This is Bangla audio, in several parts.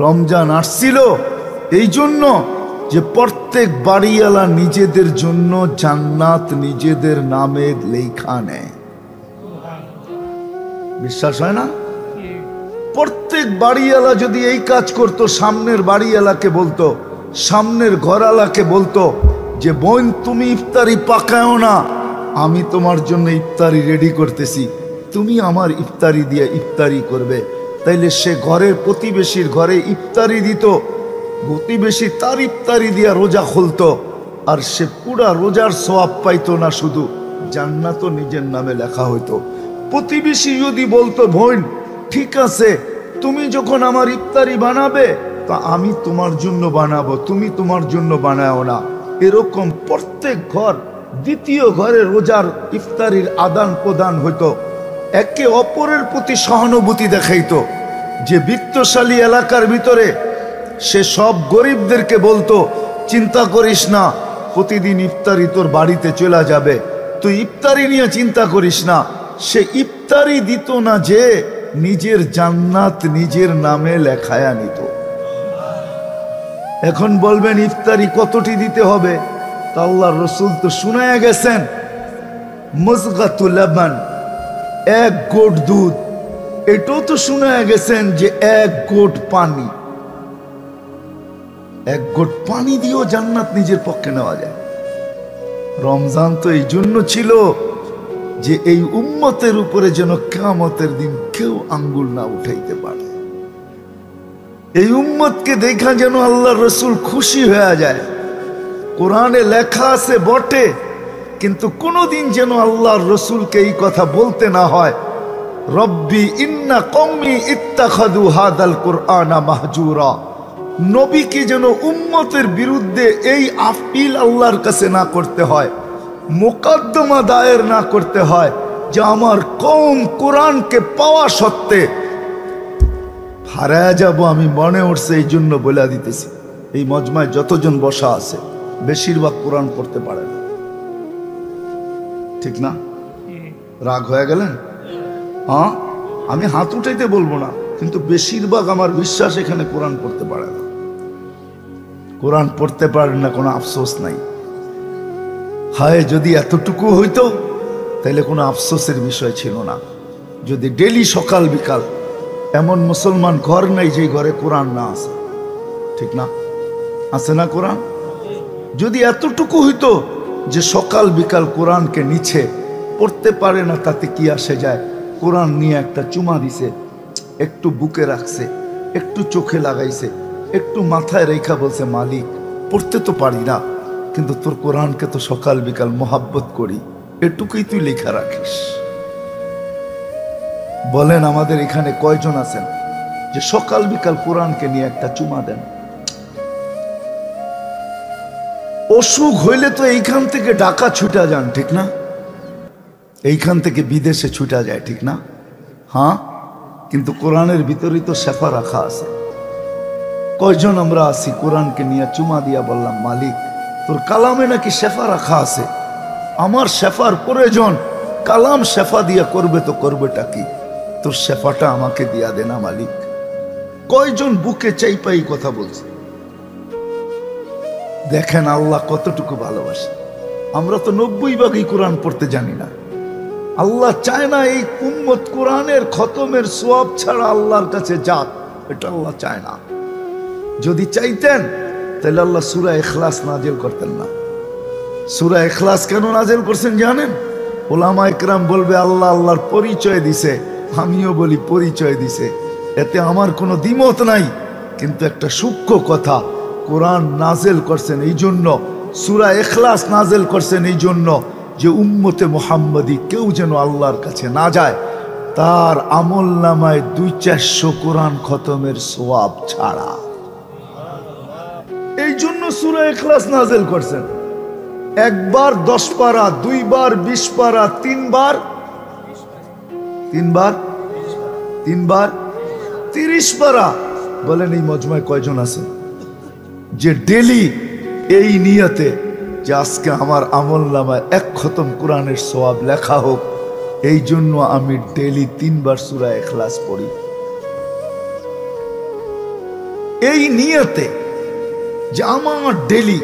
রমজান আসছিল এই জন্য যে প্রত্যেক বাড়িওয়ালা নিজেদের জন্য জান্নাত নিজেদের নামে লেখা নেয়। বিশ্বাস হয় না? প্রত্যেক বাড়িওয়ালা যদি এই কাজ করত, সামনের বাড়িওয়ালাকে বলতো, সামনের ঘরওয়ালাকে বলতো যে বোন তুমি ইফতারি পাকাও না, আমি তোমার জন্য ইফতারি রেডি করতেছি, তুমি আমার ইফতারি দিয়ে ইফতারি করবে, তাইলে সে ঘরের প্রতিবেশীর ঘরে ইফতারি দিত, প্রতিবেশী তার ইফতারি দিয়া রোজা খুলতো, আর সে পুরা রোজার সওয়াব পাইতো না, শুধু জান্নাতও নিজের নামে লেখা হইতো। প্রতিবেশী যদি বলতো বোন ঠিক আছে, তুমি যখন আমার ইফতারি বানাবে তা আমি তোমার জন্য বানাবো, তুমি তোমার জন্য বানাও না, এরকম প্রত্যেক ঘর দ্বিতীয় ঘরে রোজার ইফতারির আদান প্রদান হইতো। একে অপরের প্রতি সহানুভূতি দেখাইতো। যে বিত্তশালী এলাকার ভিতরে সে সব গরিবদেরকে বলতো চিন্তা করিস না, প্রতিদিন ইফতারি তোর বাড়িতে চলে যাবে, তুই ইফতারি নিয়ে চিন্তা করিস না। সে ইফতারি দিত না, যে নিজের জান্নাত নিজের নামে লেখায়া নিত। এখন বলবেন ইফতারি কতটি দিতে হবে? তা আল্লাহর রাসূল তো শুনায়া গেছেন, মুজগাতুল লাবান, এক গোট দুধ। এটাও তো শুনায়া গেছেন যে এক গোট পানি, এক গোট পানি দিয়েও জান্নাত নিজের পক্ষে নেওয়া যায়। রমজান তো এই জন্য ছিল যে এই উম্মতের উপরে যেন কিয়ামতের দিন কেউ আঙ্গুল না উঠাইতে পারে। এই উম্মতকে দেখা যেন আল্লাহর রাসূল খুশি হয়ে যায়। কোরআনে লেখা আছে বটে, কিন্তু কোনোদিন যেন আল্লাহর রাসূলকে এই কথা বলতে না হয়, রব্বি ইন্না কওমি ইত্তাখাযু হাদাল কুরআনা মাহজুরা। নবীকে যেন উম্মতের বিরুদ্ধে এই আপিল আল্লাহর কাছে না করতে হয়, মোকদ্দমা দায়ের না করতে হয় যে আমার কওম কোরআনকে পাওয়া সত্ত্বে হারায়া যাব। আমি মনে উঠছে এই জন্য বলে দিতেছি, এই মজমায় যতজন বসা আছে বেশিরভাগ কোরআন পড়তে পারে না, ঠিক না? রাগ হয়ে গেলেন? হ্যাঁ, আমি হাত উঠাইতে বলবো না, কিন্তু বেশিরভাগ আমার বিশ্বাস এখানে কোরআন পড়তে পারে না। কোরআন পড়তে পারেন না, কোনো আফসোস নাই। হায় যদি এতটুকু হইতো তাহলে কোনো আফসোসের বিষয় ছিল না। যদি ডেলি সকাল বিকাল, এমন মুসলমান ঘর নাই যে ঘরে কোরআন না আছে, ঠিক না? আছে না কোরআন? যদি এতটুকু হইতো যে সকাল বিকাল কোরআনকে নিচে পড়তে পারে না, তাতে কি আসে যায়? কোরআন নিয়ে একটা চুমা দিছে, একটু বুকে রাখছে, একটু চোখে লাগাইছে, একটু মাথায় রেখা বলছে মালিক পড়তে তো পারি না, কিন্তু তোর কোরআনকে তো সকাল বিকাল মোহাব্বত করি, এটুকুই তুই লেখা রাখিস। বলেন আমাদের এখানে কয়জন আছেন যে সকাল বিকাল কোরআনকে নিয়ে একটা চুমা দেন? অসুখ হইলে তো এইখান থেকে ঢাকা ছুটা যান, ঠিক না? এইখান থেকে বিদেশে ছুটা যায়, ঠিক না? হ্যাঁ, কিন্তু কোরআনের ভিতরেই তো শেফা রাখা আছে। কয়জন আমরা আছি কোরআনকে নিয়ে চুমা দিয়া বললাম মালিক তোর কালামে নাকি শেফা রাখা আছে, আমার শেফার প্রয়োজন, কালাম শেফা দিয়া করবে তো করবেটা কি, তোর শেফাটা আমাকে দিয়া দে না মালিক। কয়জন বুকে চাইপাই কথা বলছে? দেখেন আল্লাহ কতটুকু ভালোবাসে। আমরা তো 90% কোরআন পড়তে জানি না। আল্লাহ চায় না এই উম্মত কোরআনের খতমের সওয়াব ছাড়া আল্লাহর কাছে যাক, এটা আল্লাহ চায় না। যদি চাইতেন তাহলে আল্লাহ সূরা ইখলাস নাজিল করতেন না। সূরা ইখলাস কেন নাজিল করছেন জানেন? উলামা ইকরাম বলবে আল্লাহ আল্লাহর পরিচয় দিছে, আমিও বলি পরিচয় দিছে, এতে আমার কোনো দ্বিমত নাই, কিন্তু একটা সূক্ষ্ম কথা, কোরআন নাজিল করছেন এই জন্য, সূরা ইখলাস নাজিল করছেন এই জন্য যে উম্মতে মুহাম্মদী কেউ যেন আল্লাহর কাছে না যায় তার আমল নামায় 200-400 কোরআন খতমের সওয়াব ছাড়া। এই জন্য সূরা ইখলাস নাজিল করছেন। একবার 10 পারা, দুইবার 20 পারা, তিনবার 30 পারা। বলেন এই মজমায় কয়জন আছে যে ডেলি এই নিয়তে যে আজকে আমার আমল নামায় 1 খতম কোরআনের সওয়াব লেখা হোক, এই জন্য আমি ডেলি 3 বার সূরা ইখলাস পড়ি? এই নিয়তে যে আমার ডেলি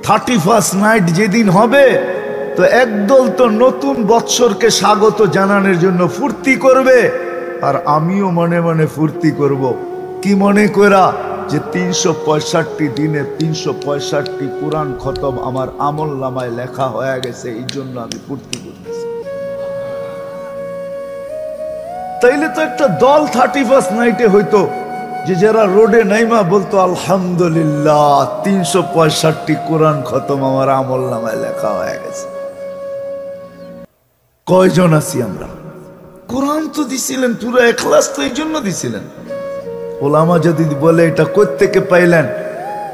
31st নাইট যেদিন হবে, তো একদল তো নতুন বৎসরকে স্বাগত জানানোর জন্য ফুর্তি করবে, আর আমিও মনে মনে ফুর্তি করব। কি মনে করা? যে 365 দিনে 365 কোরআন খতম আমার আমল নামায় লেখা হয়ে গেছে, এই জন্য আমি ফুর্তি করতেছি। তাইলে তো একটা দল 31st নাইটে হইতো, যে যারা রোডে নাইমা বলতো আলহামদুলিল্লাহ 365 কোরআন খতম আমার আমল নামায় লেখা হয়ে গেছে। কয়জন আছি আমরা? কোরআন তো দিছিলেন, পুরো ইখলাস তো এই জন্য দিছিলেন। ওলামা যদি বলে এটা কোত্থেকে পাইলেন,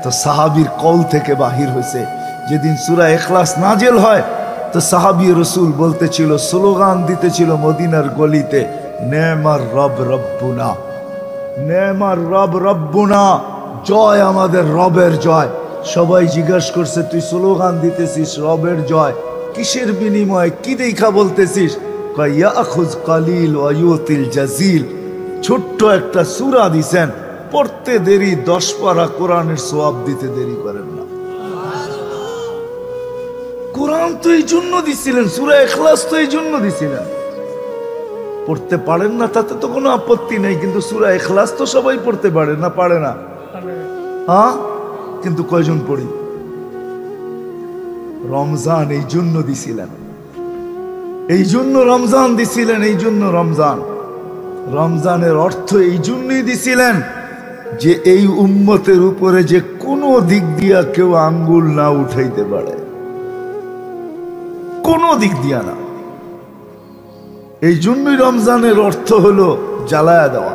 তো সাহাবীর কল থেকে বাহির হয়েছে। যেদিন সূরা ইখলাস নাজেল হয়, তো সাহাবী রাসূল বলতেছিল, স্লোগান দিতেছিল মদিনার গলিতে, নেমার রব রব্বুনা, নেমার রব রব্বুনা, জয় আমাদের রবের জয়। সবাই জিজ্ঞাসা করছে, তুই স্লোগান দিতেছিস রবের জয়, কিসের বিনিময়ে, কি দেখা বলতেছিস? কয় ইয়াখুজ কালিল ওয়া ইউতিল জাজিল। ছোট্ট একটা সূরা দিছেন, পড়তে দেরি 10 পারা কোরআনের সওয়াব দিতে দেরি করেন না। কোরআন তো এই জন্য দিছিলেন, সূরা ইখলাস তো এই জন্য দিছিলেন। পড়তে পারেন না তাতে তো কোনো আপত্তি নেই, কিন্তু সূরা ইখলাস তো সবাই পড়তে পারে না, পারে না? হ্যাঁ, কিন্তু কয়জন পড়ি? রমজান এই জন্য দিছিলেন, এই জন্য রমজান দিছিলেন, এই জন্য রমজান, রমজানের অর্থ এই জন্যই দিছিলেন যে এই উম্মতের উপরে যে কোনো দিক দিয়া কেউ আঙ্গুল না উঠাইতে পারে, কোনো দিক দিয়া না। এই জন্যই রমজানের অর্থ হলো জ্বালায়া দেওয়া।